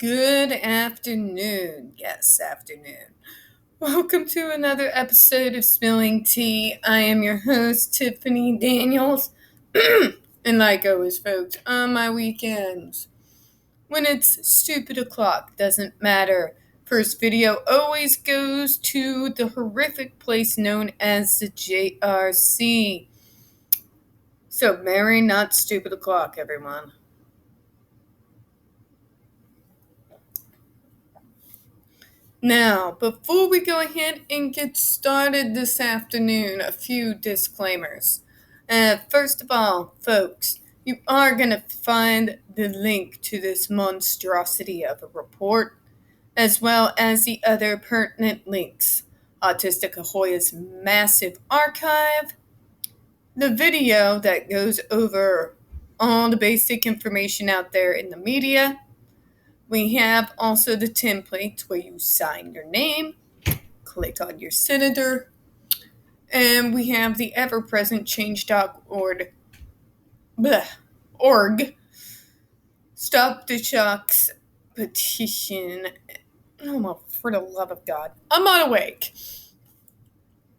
Good afternoon. Yes, afternoon. Welcome to another episode of Spilling Tea. I am your host, Tiffany Daniels. And like always, folks, on my weekends, when it's stupid o'clock, doesn't matter. First video always goes to the horrific place known as the JRC. So, merry not stupid o'clock, everyone. Now, before we go ahead and get started this afternoon, a few disclaimers. First of all, folks, you are going to find the link to this monstrosity of a report, as well as the other pertinent links. Autistic Ahoya's massive archive, the video that goes over all the basic information out there in the media. We have also the template where you sign your name, click on your senator, and we have the ever-present change.org Stop the Shocks petition. Oh, for the love of God. I'm not awake.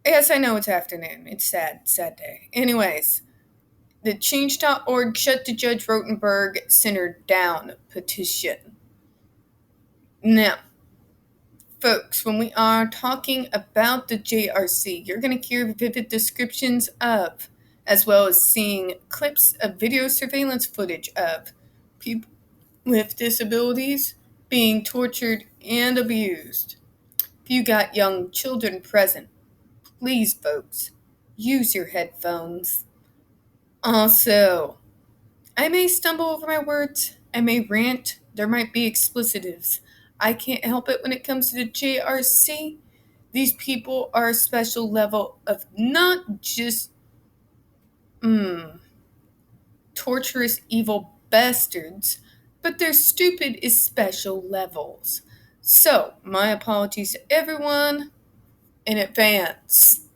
Yes, I know it's afternoon. It's sad day. Anyways, the change.org Shut the Judge Rotenberg Center Down petition. Now, folks, when we are talking about the JRC, you're going to hear vivid descriptions of, as well as seeing clips of video surveillance footage of people with disabilities being tortured and abused. If you got young children present, please, folks, use your headphones. Also, I may stumble over my words, I may rant, there might be explicitives. I can't help it when it comes to the JRC. These people are a special level of not just torturous, evil bastards, but their stupid is special levels. So, my apologies to everyone in advance.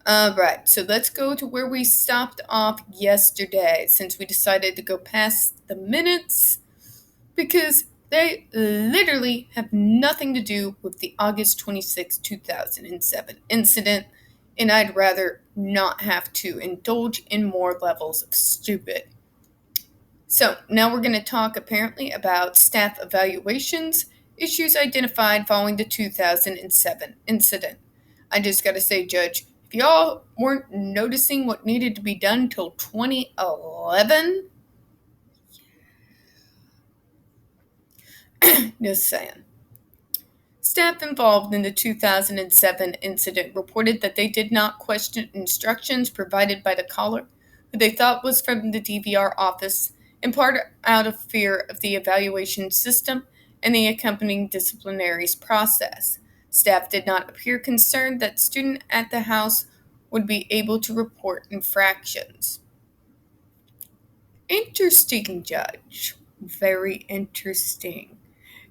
Alright, so let's go to where we stopped off yesterday, since we decided to go past the minutes, because they literally have nothing to do with the August 26, 2007 incident, and I'd rather not have to indulge in more levels of stupid. So, now we're going to talk apparently about staff evaluations, issues identified following the 2007 incident. I just gotta say, Judge, if y'all weren't noticing what needed to be done till 2011, just saying. Staff involved in the 2007 incident reported that they did not question instructions provided by the caller, who they thought was from the DVR office, in part out of fear of the evaluation system and the accompanying disciplinary process. Staff did not appear concerned that student at the house would be able to report infractions. Interesting, Judge. Very interesting.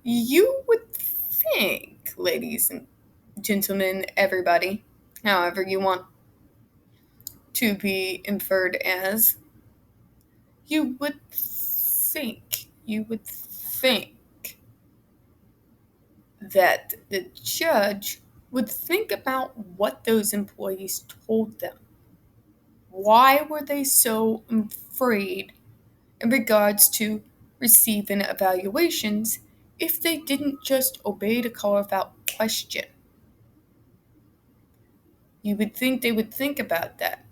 You would think, ladies and gentlemen, everybody, however you want to be inferred as, you would think that the judge would think about what those employees told them. Why were they so afraid in regards to receiving evaluations if they didn't just obey the call without question? You would think they would think about that.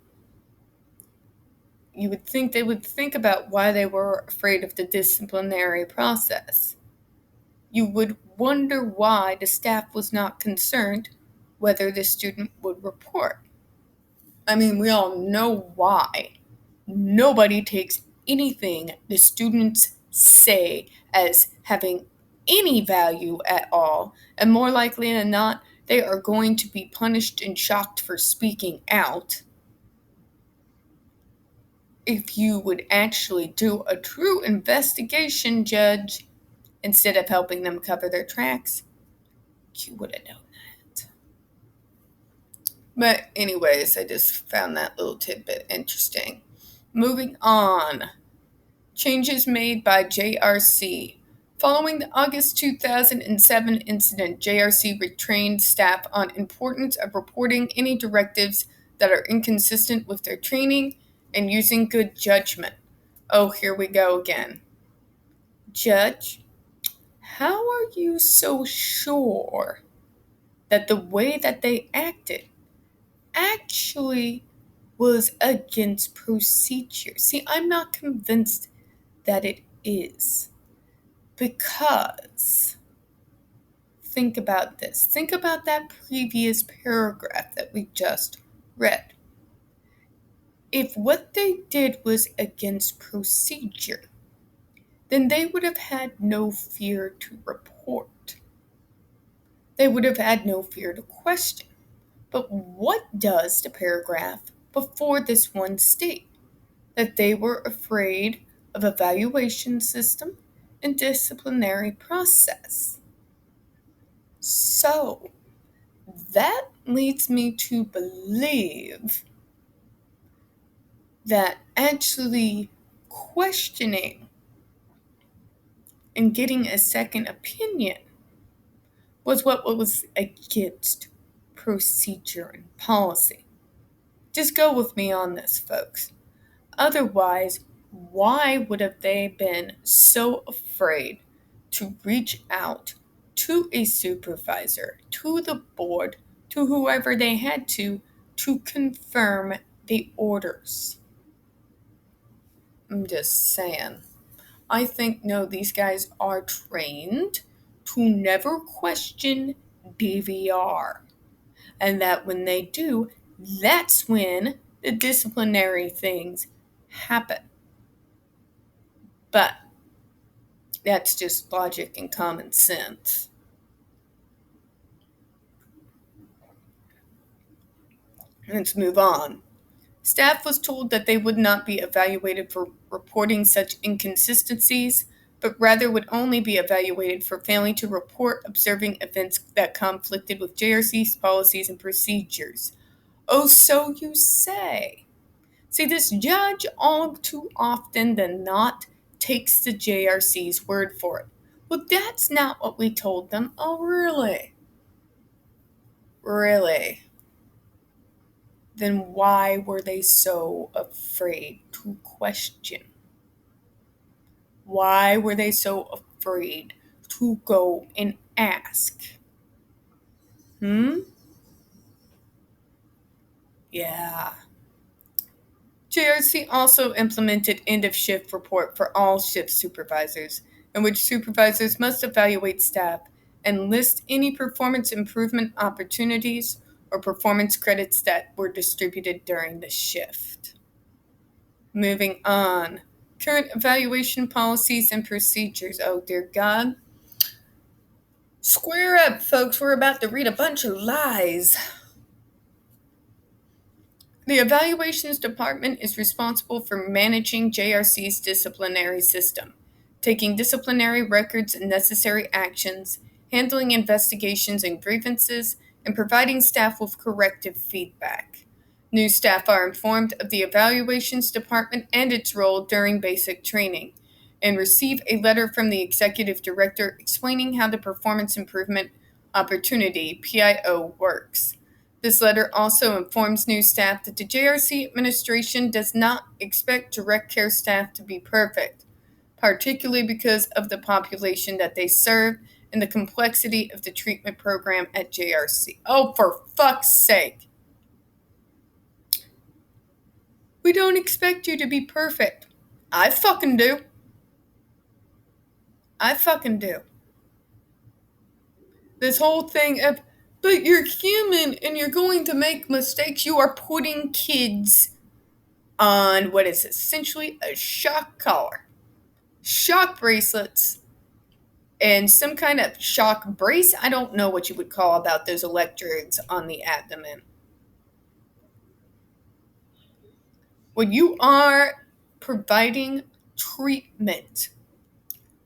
You would think they would think about why they were afraid of the disciplinary process. You would wonder why the staff was not concerned whether the student would report. I mean, we all know why. Nobody takes anything the students say as having any value at all, and more likely than not, they are going to be punished and shocked for speaking out. If you would actually do a true investigation, Judge, instead of helping them cover their tracks, you would have known that. But anyways, I just found that little tidbit interesting. Moving on. Changes made by JRC Following the August 2007 incident, JRC retrained staff on importance of reporting any directives that are inconsistent with their training and using good judgment. Oh, here we go again. Judge, how are you so sure that the way that they acted actually was against procedure? See, I'm not convinced that it is. Because, think about this. Think about that previous paragraph that we just read. If what they did was against procedure, then they would have had no fear to report. They would have had no fear to question. But what does the paragraph before this one state? That they were afraid of evaluation system and disciplinary process. So, that leads me to believe that actually questioning and getting a second opinion was what was against procedure and policy. Just go with me on this, folks. Otherwise, why would have they been so afraid to reach out to a supervisor, to the board, to whoever they had to confirm the orders? I'm just saying. I think, no, these guys are trained to never question DVR. And that when they do, that's when the disciplinary things happen. But that's just logic and common sense. Let's move on. Staff was told that they would not be evaluated for reporting such inconsistencies, but rather would only be evaluated for failing to report observing events that conflicted with JRC's policies and procedures. Oh, so you say. See, this judge, all too often than not, takes the JRC's word for it. Well, that's not what we told them. Oh, really? Really? Then why were they so afraid to question? Why were they so afraid to go and ask? Yeah. JRC also implemented end-of-shift report for all shift supervisors, in which supervisors must evaluate staff and list any performance improvement opportunities or performance credits that were distributed during the shift. Moving on. Current evaluation policies and procedures. Oh, dear God. Square up, folks. We're about to read a bunch of lies. The Evaluations Department is responsible for managing JRC's disciplinary system, taking disciplinary records and necessary actions, handling investigations and grievances, and providing staff with corrective feedback. New staff are informed of the Evaluations Department and its role during basic training, and receive a letter from the Executive Director explaining how the Performance Improvement Opportunity (PIO) works. This letter also informs new staff that the JRC administration does not expect direct care staff to be perfect, particularly because of the population that they serve and the complexity of the treatment program at JRC. Oh, for fuck's sake. We don't expect you to be perfect. I fucking do. I fucking do. This whole thing of, but you're human and you're going to make mistakes. You are putting kids on what is essentially a shock collar, shock bracelets, and some kind of shock brace. I don't know what you would call about those electrodes on the abdomen. When you are providing treatment,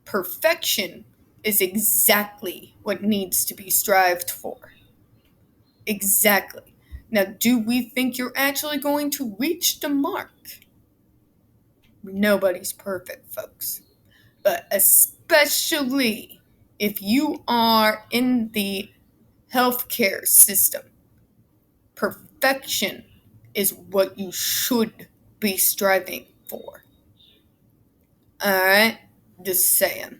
perfection is exactly what needs to be strived for. Exactly. Now, do we think you're actually going to reach the mark? Nobody's perfect, folks. But especially if you are in the healthcare system. Perfection is what you should be striving for. Alright? Just saying.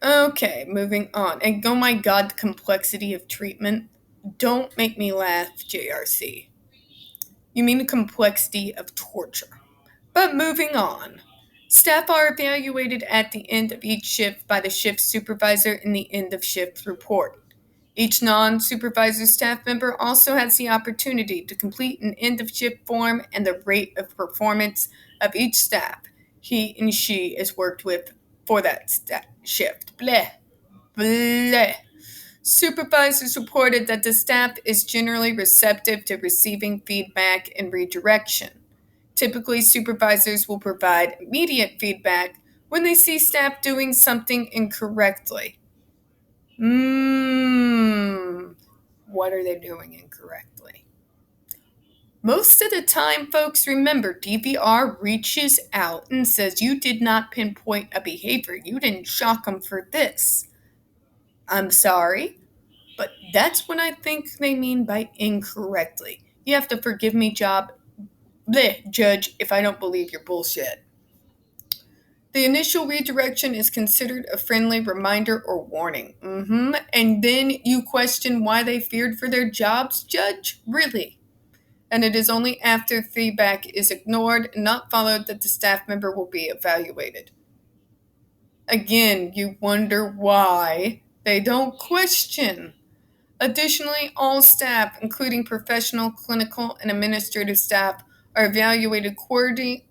Okay, moving on. And oh my god, the complexity of treatment. Don't make me laugh, JRC. You mean the complexity of torture. But moving on. Staff are evaluated at the end of each shift by the shift supervisor in the end of shift report. Each non-supervisor staff member also has the opportunity to complete an end-of-shift form and the rate of performance of each staff he and she is worked with for that shift. Bleh. Bleh. Supervisors reported that the staff is generally receptive to receiving feedback and redirection. Typically, supervisors will provide immediate feedback when they see staff doing something incorrectly. What are they doing incorrectly? Most of the time, folks, remember, DVR reaches out and says you did not pinpoint a behavior. You didn't shock them for this. I'm sorry, but that's what I think they mean by incorrectly. You have to forgive me, Judge, if I don't believe your bullshit. The initial redirection is considered a friendly reminder or warning. And then you question why they feared for their jobs, Judge? Really? And it is only after feedback is ignored and not followed that the staff member will be evaluated. Again, you wonder why they don't question. Additionally, all staff, including professional, clinical, and administrative staff, are evaluated quarterly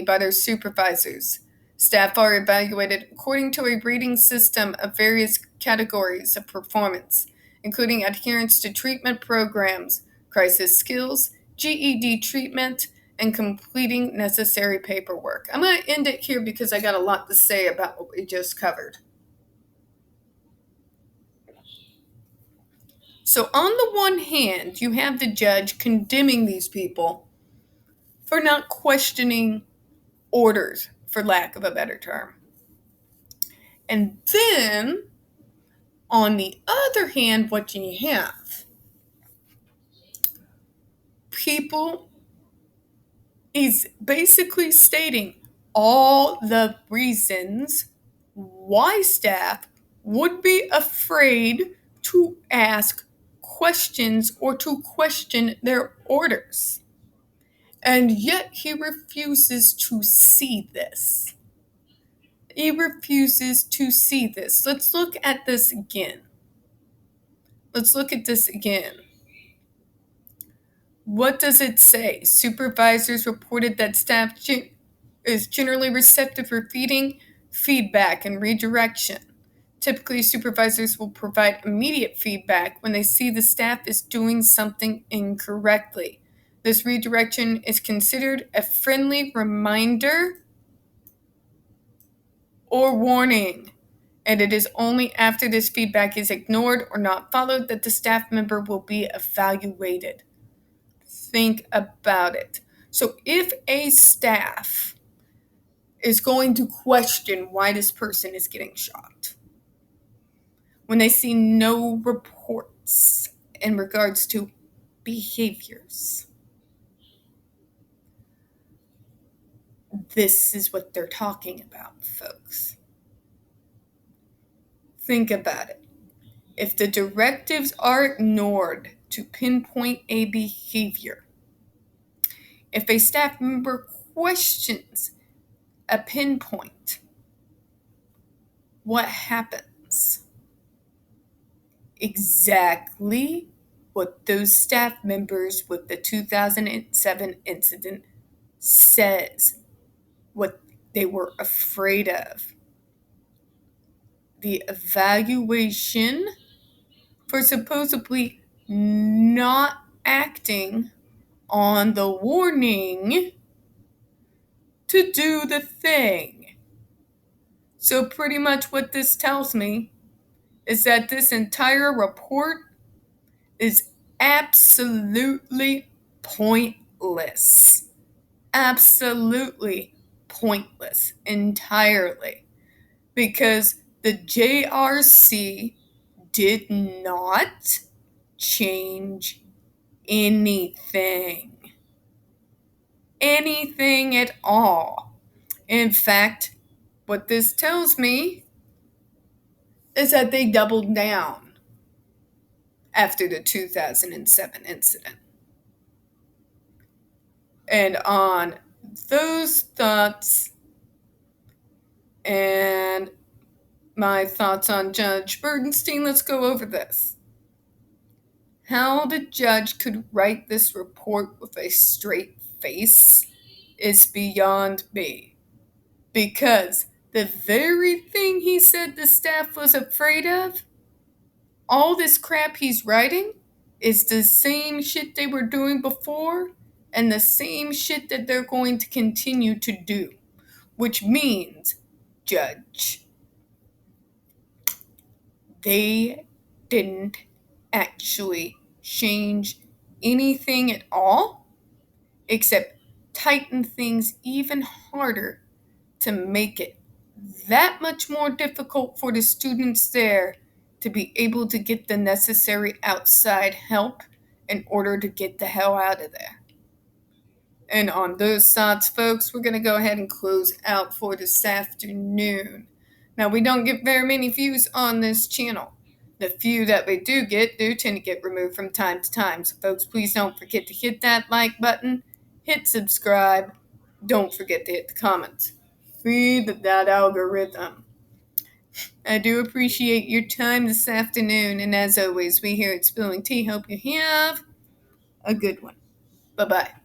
by their supervisors. Staff are evaluated according to a rating system of various categories of performance, including adherence to treatment programs, crisis skills, GED treatment, and completing necessary paperwork. I'm going to end it here because I got a lot to say about what we just covered. So on the one hand, you have the judge condemning these people for not questioning orders, for lack of a better term. And then, on the other hand, what you have? People is basically stating all the reasons why staff would be afraid to ask questions or to question their orders. And yet he refuses to see this. He refuses to see this. Let's look at this again. What does it say? Supervisors reported that staff is generally receptive for feedback and redirection. Typically, supervisors will provide immediate feedback when they see the staff is doing something incorrectly. This redirection is considered a friendly reminder or warning, and it is only after this feedback is ignored or not followed that the staff member will be evaluated. Think about it. So if a staff is going to question why this person is getting shot, when they see no reports in regards to behaviors, this is what they're talking about, folks. Think about it. If the directives are ignored to pinpoint a behavior, if a staff member questions a pinpoint, what happens? Exactly what those staff members with the 2007 incident says, what they were afraid of. The evaluation for supposedly not acting on the warning to do the thing. So pretty much what this tells me is that this entire report is absolutely pointless. Absolutely pointless entirely because the JRC did not change anything. Anything at all. In fact, what this tells me is that they doubled down after the 2007 incident. And on those thoughts and my thoughts on Judge Bernstein, let's go over this. How the judge could write this report with a straight face is beyond me. Because the very thing he said the staff was afraid of, all this crap he's writing, is the same shit they were doing before and the same shit that they're going to continue to do. Which means, Judge, they didn't actually change anything at all except tighten things even harder to make it that much more difficult for the students there to be able to get the necessary outside help in order to get the hell out of there. And on those thoughts, folks, we're going to go ahead and close out for this afternoon. Now, we don't get very many views on this channel. The few that we do tend to get removed from time to time. So, folks, please don't forget to hit that like button, hit subscribe, don't forget to hit the comments. Feed that algorithm. I do appreciate your time this afternoon, and as always, we here at Spilling Tea hope you have a good one. Bye-bye.